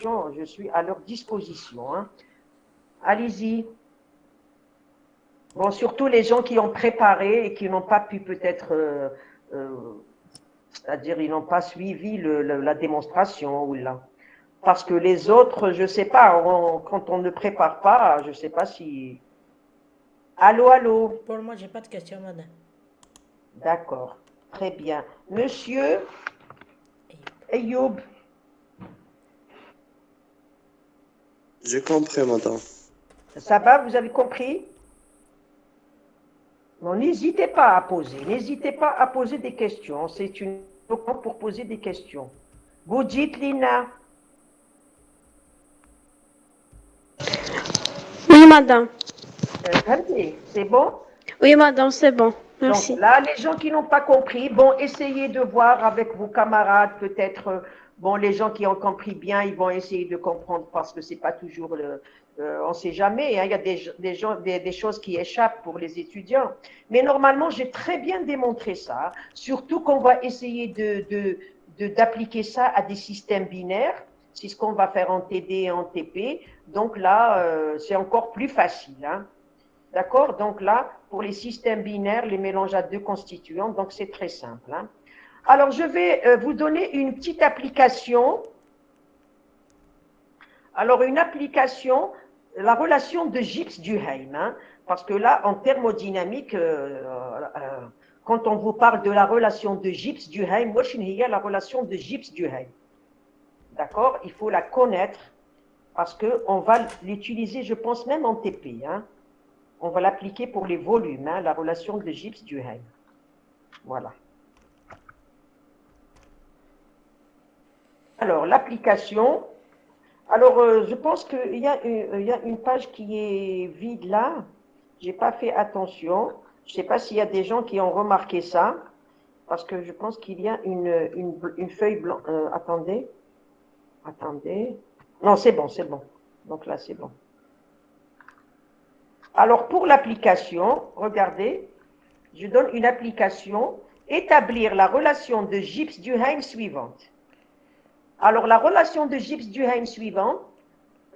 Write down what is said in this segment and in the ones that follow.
je suis à leur disposition. Hein. Allez-y. Bon, surtout les gens qui ont préparé et qui n'ont pas pu peut-être, c'est-à-dire ils n'ont pas suivi la démonstration ou là. Parce que les autres, je ne sais pas, quand on ne prépare pas, je ne sais pas si. Allô, allô. Pour moi, j'ai pas de question, madame. D'accord, très bien. Monsieur Ayoub, J'ai compris, madame. ça va, vous avez compris? Non, n'hésitez pas à poser, n'hésitez pas à poser des questions. C'est une occasion pour poser des questions. Vous dites, Lina. Oui, madame. C'est bon? Oui, madame, c'est bon. Donc Merci. là, les gens qui n'ont pas compris, bon, essayez de voir avec vos camarades, peut-être, bon, les gens qui ont compris bien, ils vont essayer de comprendre parce que c'est pas toujours on ne sait jamais, hein, il y a des choses qui échappent pour les étudiants. Mais normalement, j'ai très bien démontré ça, surtout qu'on va essayer d'appliquer ça à des systèmes binaires. C'est ce qu'on va faire en TD et en TP. Donc là, c'est encore plus facile. Hein. D'accord? Donc là, pour les systèmes binaires, les mélanges à deux constituants, donc c'est très simple. Hein. Alors, je vais vous donner une petite application. Alors, une application, la relation de Gibbs-Duhem, hein, parce que là, en thermodynamique, quand on vous parle de la relation de Gibbs-Duhem, moi, je suis la relation de Gibbs-Duhem. D'accord? Il faut la connaître parce qu'on va l'utiliser, je pense, même en TP. Hein. On va l'appliquer pour les volumes, hein, la relation de Gibbs-Duhem. Voilà. Alors, l'application. Alors, je pense qu'il y a une page qui est vide là. Je n'ai pas fait attention. Je ne sais pas s'il y a des gens qui ont remarqué ça. Parce que je pense qu'il y a une feuille blanche. Attendez. Attendez. Non, c'est bon, c'est bon. Donc là, c'est bon. Alors, pour l'application, regardez, je donne une application, établir la relation de Gibbs-Duhem suivante. Alors, la relation de Gibbs-Duhem suivante,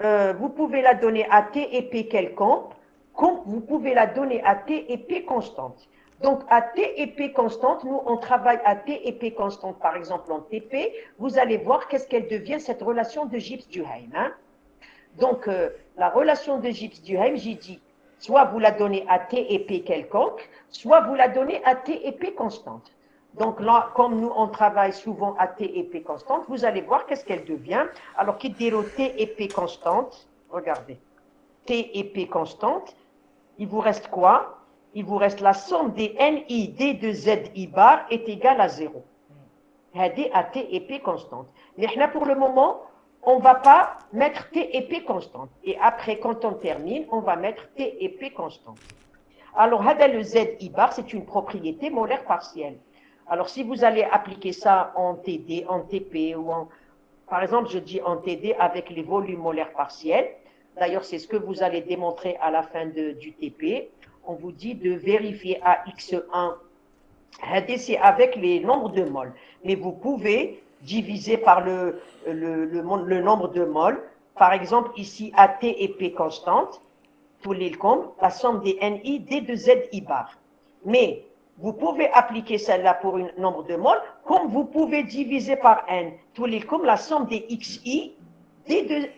vous pouvez la donner à T et P quelconque, comme vous pouvez la donner à T et P constante. Donc, à T et P constante, nous, on travaille à T et P constante, par exemple en TP, vous allez voir qu'est-ce qu'elle devient, cette relation de Gibbs-Duhem. Hein? Donc, la relation de Gibbs-Duhem, j'ai dit, soit vous la donnez à T et P quelconque, soit vous la donnez à T et P constante. Donc là, comme nous, on travaille souvent à T et P constante, vous allez voir qu'est-ce qu'elle devient. Alors, qui dit T et P constante, regardez, T et P constante, il vous reste quoi? Il vous reste la somme des NI D de ZI bar est égale à 0. هذه à T et P constante. Mais pour le moment, on ne va pas mettre T et P constante. Et après, quand on termine, on va mettre T et P constante. Alors, le ZI bar, c'est une propriété molaire partielle. Alors, si vous allez appliquer ça en TD, en TP, ou en, par exemple, je dis en TD avec les volumes molaires partiels. D'ailleurs, c'est ce que vous allez démontrer à la fin du TP. On vous dit de vérifier à X1. C'est avec les nombres de moles. Mais vous pouvez diviser par le nombre de moles. Par exemple, ici, AT et P constantes, tous les comptes, la somme des NI, D de ZI bar. Mais vous pouvez appliquer celle-là pour un nombre de moles, comme vous pouvez diviser par N, tous les comptes, la somme des XI, D de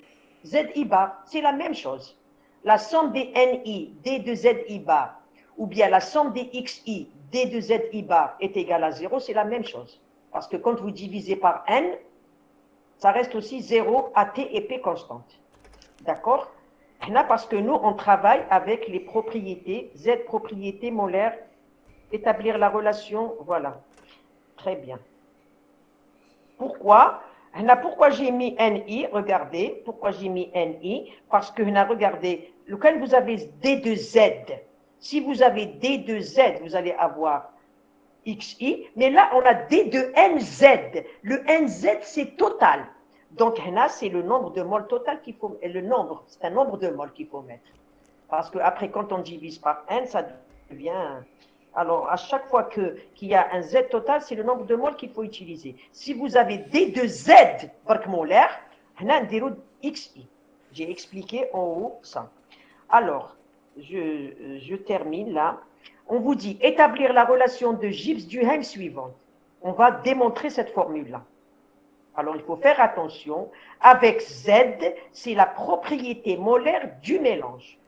ZI bar. C'est la même chose. La somme des NI, D de ZI bar, ou bien la somme des XI, D de ZI bar est égale à 0, c'est la même chose. Parce que quand vous divisez par N, ça reste aussi 0 à T et P constantes. D'accord? Parce que nous, on travaille avec les propriétés, Z propriétés molaires, établir la relation, voilà. Très bien. Pourquoi? Pourquoi j'ai mis NI? Regardez, pourquoi j'ai mis NI? Parce que, regardez, quand vous avez D de Z, si vous avez D de Z, vous allez avoir XI, mais là, on a D de NZ. Le NZ, c'est total. Donc, là, c'est le nombre de moles total qu'il faut mettre. Le nombre, c'est un nombre de moles qu'il faut mettre. Parce qu'après, quand on divise par N, ça devient... Alors, à chaque fois qu'il y a un Z total, c'est le nombre de moles qu'il faut utiliser. Si vous avez D de Z, barque molaire, هنا نديرو XI. J'ai expliqué en haut ça. Alors, je termine là. On vous dit établir la relation de Gibbs-Duhem suivante. On va démontrer cette formule-là. Alors, il faut faire attention. Avec Z, c'est la propriété molaire du mélange.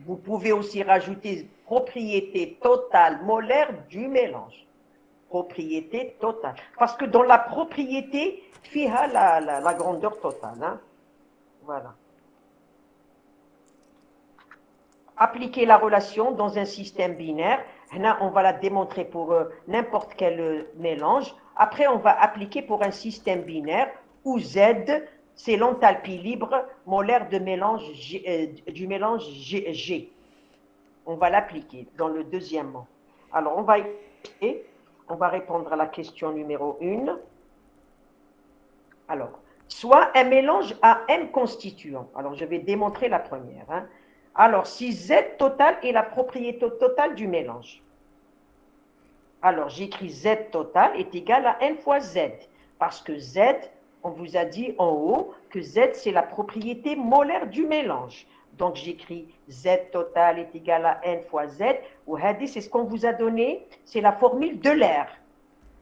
Vous pouvez aussi rajouter propriété totale molaire du mélange. Propriété totale. Parce que dans la propriété, il y a la grandeur totale. Hein? Voilà. Appliquer la relation dans un système binaire. Là, on va la démontrer pour n'importe quel mélange. Après, on va appliquer pour un système binaire où Z, c'est l'enthalpie libre molaire de mélange du mélange G. On va l'appliquer dans le deuxième mot. Alors, on va répondre à la question numéro 1. Alors, soit un mélange à M constituants. Alors, je vais démontrer la première. Hein. Alors, si Z total est la propriété totale du mélange. Alors, j'écris Z total est égal à N fois Z. Parce que Z, on vous a dit en haut que Z, c'est la propriété molaire du mélange. Donc, j'écris Z total est égal à N fois Z. Ou Hadi, c'est ce qu'on vous a donné. C'est la formule de l'air.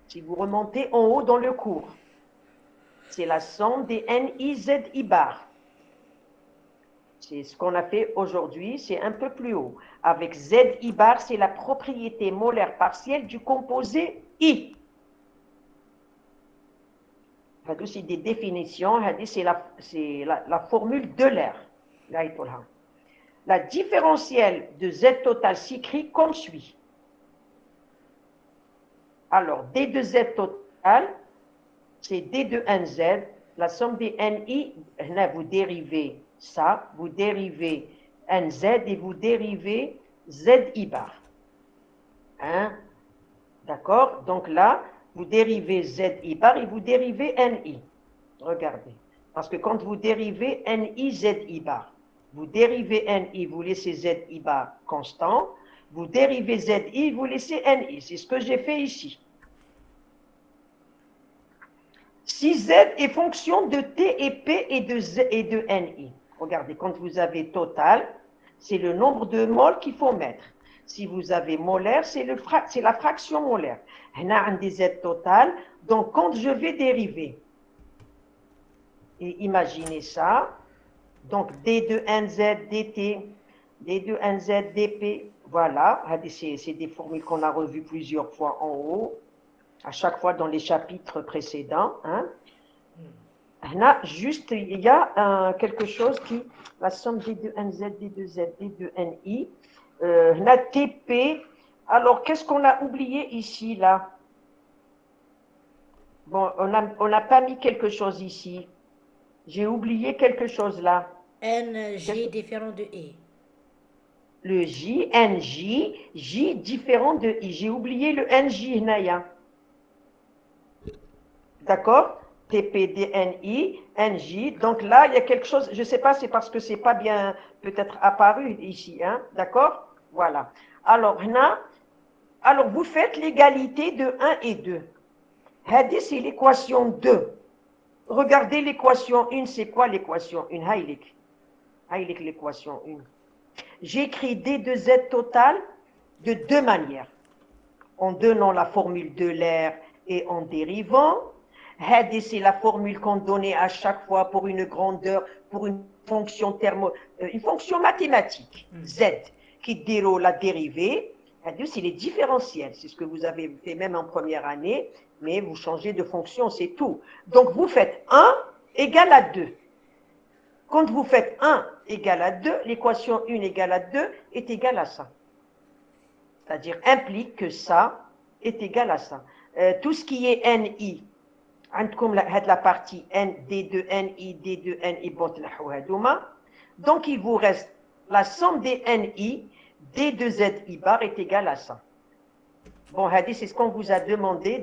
Si vous remontez en haut dans le cours. C'est la somme des NIZI bar. C'est ce qu'on a fait aujourd'hui, c'est un peu plus haut. Avec ZI bar, c'est la propriété molaire partielle du composé I. C'est des définitions, c'est la formule de l'air. La différentielle de Z total s'écrit comme suit. Alors, D de Z total, c'est D de NZ, la somme des NI, là, vous dérivez ça, vous dérivez NZ et vous dérivez ZI bar. Hein? D'accord? Donc là, vous dérivez ZI bar et vous dérivez NI. Regardez. Parce que quand vous dérivez NI, ZI bar, vous dérivez NI, vous laissez ZI bar constant, vous dérivez ZI, vous laissez NI. C'est ce que j'ai fait ici. Si Z est fonction de T et P et de NI. Regardez, quand vous avez total, c'est le nombre de moles qu'il faut mettre. Si vous avez molaire, c'est la fraction molaire. On a un des Z total. Donc, quand je vais dériver, et imaginez ça, donc D de NZ, DT, D de NZ, DP, voilà, c'est des formules qu'on a revues plusieurs fois en haut, à chaque fois dans les chapitres précédents. Hein. Là, juste, il y a quelque chose qui, la somme D de NZ, D de Z, D de NI, là, TP. Alors, qu'est-ce qu'on a oublié ici, là? Bon, on n'a pas mis quelque chose ici. J'ai oublié quelque chose là. NG différent de E. Le J, NJ, J différent de I. J'ai oublié le NJ, Naya. D'accord? TPDNI, NJ. Donc là, il y a quelque chose, je ne sais pas, c'est parce que ce n'est pas bien peut-être apparu ici. Hein? D'accord? Voilà. Alors, vous faites l'égalité de 1 et 2. Hadi, c'est l'équation 2. Regardez l'équation 1, c'est quoi l'équation 1? Haïlik, l'équation 1. J'écris D de Z total de deux manières. En donnant la formule de l'air et en dérivant. Hadi, c'est la formule qu'on donnait à chaque fois pour une grandeur, pour une fonction une fonction mathématique, Z, qui déroule la dérivée. Hadi, c'est les différentiels. C'est ce que vous avez fait même en première année, mais vous changez de fonction, c'est tout. Donc, vous faites 1 égale à 2. Quand vous faites 1 égale à 2, l'équation 1 égale à 2 est égale à ça. C'est-à-dire implique que ça est égal à ça. Tout ce qui est NI, comme la partie N, D de NI, D de NI, donc il vous reste la somme des NI, D de ZI bar est égale à ça. Bon, Hadi, c'est ce qu'on vous a demandé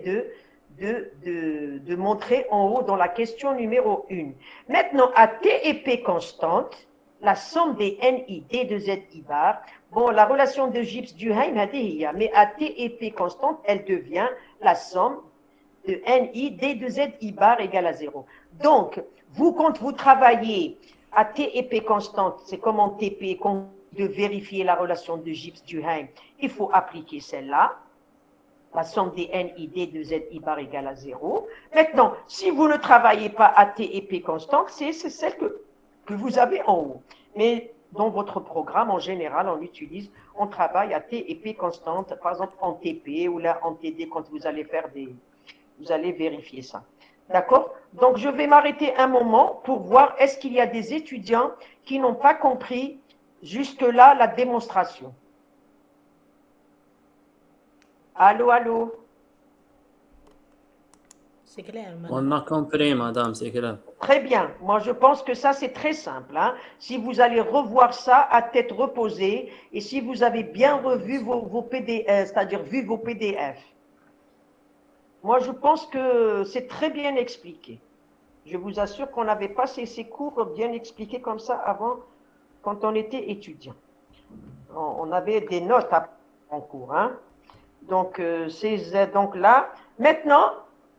de montrer en haut dans la question numéro 1. Maintenant, à T et P constantes, la somme des NI, D de ZI bar, bon, la relation de Gibbs-Duhem, mais à T et P constantes, elle devient la somme de NI, D de ZI bar égale à 0. Donc, Vous, quand vous travaillez à T et P constante, c'est comme en TP, quand de vérifier la relation de Gibbs-Duhem, il faut appliquer celle-là. La somme des NI D de ZI bar égale à 0. Maintenant, si vous ne travaillez pas à T et P constante, c'est celle que vous avez en haut. Mais dans votre programme, en général, on travaille à T et P constante, par exemple en TP ou là en TD quand vous allez vous allez vérifier ça. D'accord? Donc, je vais m'arrêter un moment pour voir est-ce qu'il y a des étudiants qui n'ont pas compris jusque-là la démonstration. Allô, allô? C'est clair, madame. On a compris, madame, c'est clair. Très bien. Moi, je pense que ça, c'est très simple. Hein. Si vous allez revoir ça à tête reposée et si vous avez bien revu vos PDF, c'est-à-dire vu vos PDF. Moi, je pense que c'est très bien expliqué. Je vous assure qu'on n'avait pas ces cours bien expliqués comme ça avant, quand on était étudiant. On avait des notes en cours. Hein. Donc, c'est Z. Donc là, maintenant,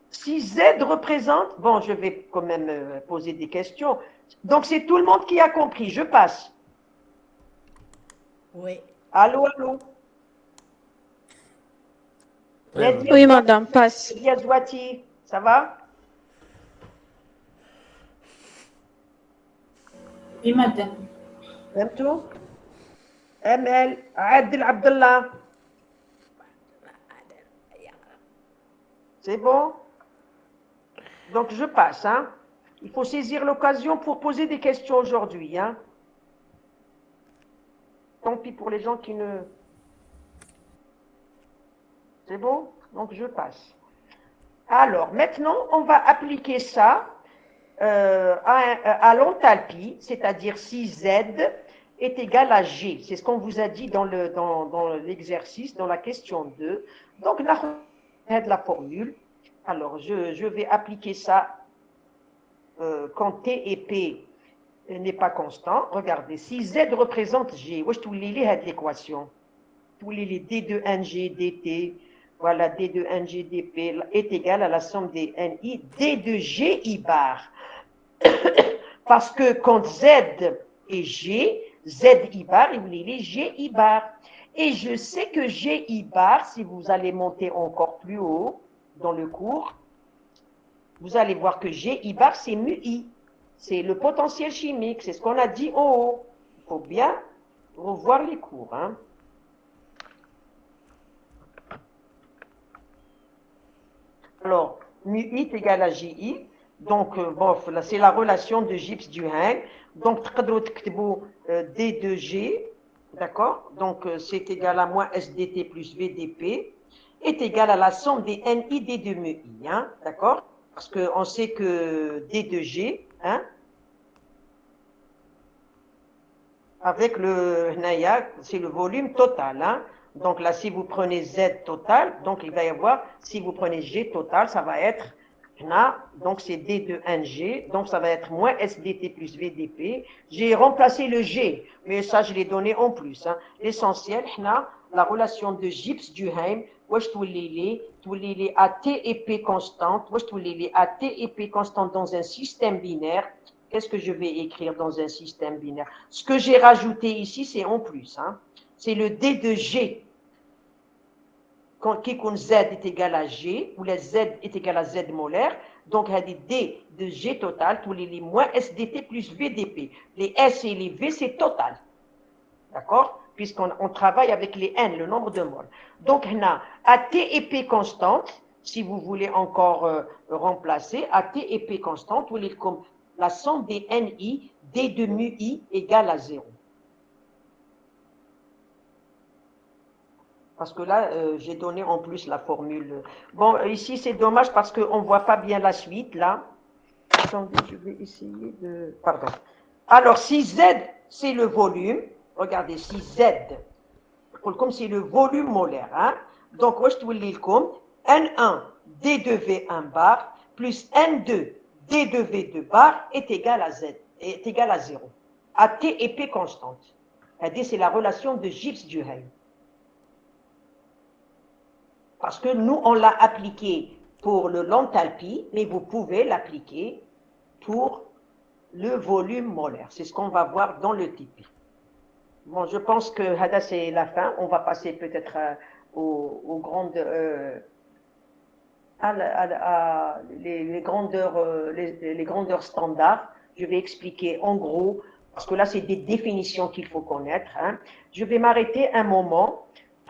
si Z représente, bon, je vais quand même poser des questions. Donc, c'est tout le monde qui a compris. Je passe. Oui. Allô, allô. Oui, madame, passe. Yazwati, ça va? Oui, madame. Même tout? ML, Adil Abdullah. C'est bon? Donc, je passe. Hein? Il faut saisir l'occasion pour poser des questions aujourd'hui. Hein? Tant pis pour les gens qui ne... C'est bon? Donc, je passe. Alors, maintenant, on va appliquer ça à l'enthalpie, c'est-à-dire si Z est égal à G. C'est ce qu'on vous a dit dans l'exercice, dans la question 2. Donc, là, on a la formule. Alors, je vais appliquer ça quand T et P n'est pas constant. Regardez, si Z représente G, où est-ce que l'équation? Tous les D de NG, DT, voilà, D de NG, DP est égal à la somme des NI, D de GI bar. Parce que quand Z est G, ZI bar, il est GI bar. Et je sais que GI bar, si vous allez monter encore plus haut dans le cours, vous allez voir que GI bar, c'est mu I. C'est le potentiel chimique, c'est ce qu'on a dit en haut. Il faut bien revoir les cours. Hein. Alors, mu I est égal à GI. Donc, là, c'est la relation de Gibbs-Duhem. Donc, D de G, d'accord? Donc, c'est égal à moins SDT plus VDP, est égal à la somme des NI D de mu I, hein, d'accord? Parce qu'on sait que D de G, hein, avec le Naya, c'est le volume total, hein? Donc là, si vous prenez Z total, donc il va y avoir, si vous prenez G total, ça va être, donc c'est D de 1G, donc ça va être moins SDT plus VDP. J'ai remplacé le G, mais ça, je l'ai donné en plus. Hein. L'essentiel, la relation de Gibbs-Duhem, wesh les à T et P constante, wesh les à T et P constante dans un système binaire. Qu'est-ce que je vais écrire dans un système binaire? Ce que j'ai rajouté ici, c'est en plus. Hein. C'est le D de G. Quand Z est égal à G, ou la Z est égal à Z molaire, donc il y a des D de G total, tous les moins SDT plus VDP. Les S et les V, c'est total. D'accord? Puisqu'on travaille avec les N, le nombre de moles. Donc, on a à T et P constante, si vous voulez encore remplacer, à T et P constante, vous voulez comme la somme des NI, D de mu I égale à 0. Parce que là, j'ai donné en plus la formule. Bon, ici, c'est dommage parce qu'on ne voit pas bien la suite, là. Attendez, je vais essayer de... Pardon. Alors, si Z, c'est le volume, regardez, si Z, comme c'est le volume molaire, hein, donc, je vais lire comme N1 D2V1 bar plus N2 D2V2 bar est égal à Z, est égal à 0. À T et P constante. C'est la relation de Gibbs-Duhem. Parce que nous, on l'a appliqué pour l'enthalpie, mais vous pouvez l'appliquer pour le volume molaire. C'est ce qu'on va voir dans le TP. Bon, je pense que Hada, c'est la fin. On va passer peut-être aux grandes... les grandeurs standards. Je vais expliquer en gros, parce que là, c'est des définitions qu'il faut connaître. Hein. Je vais m'arrêter un moment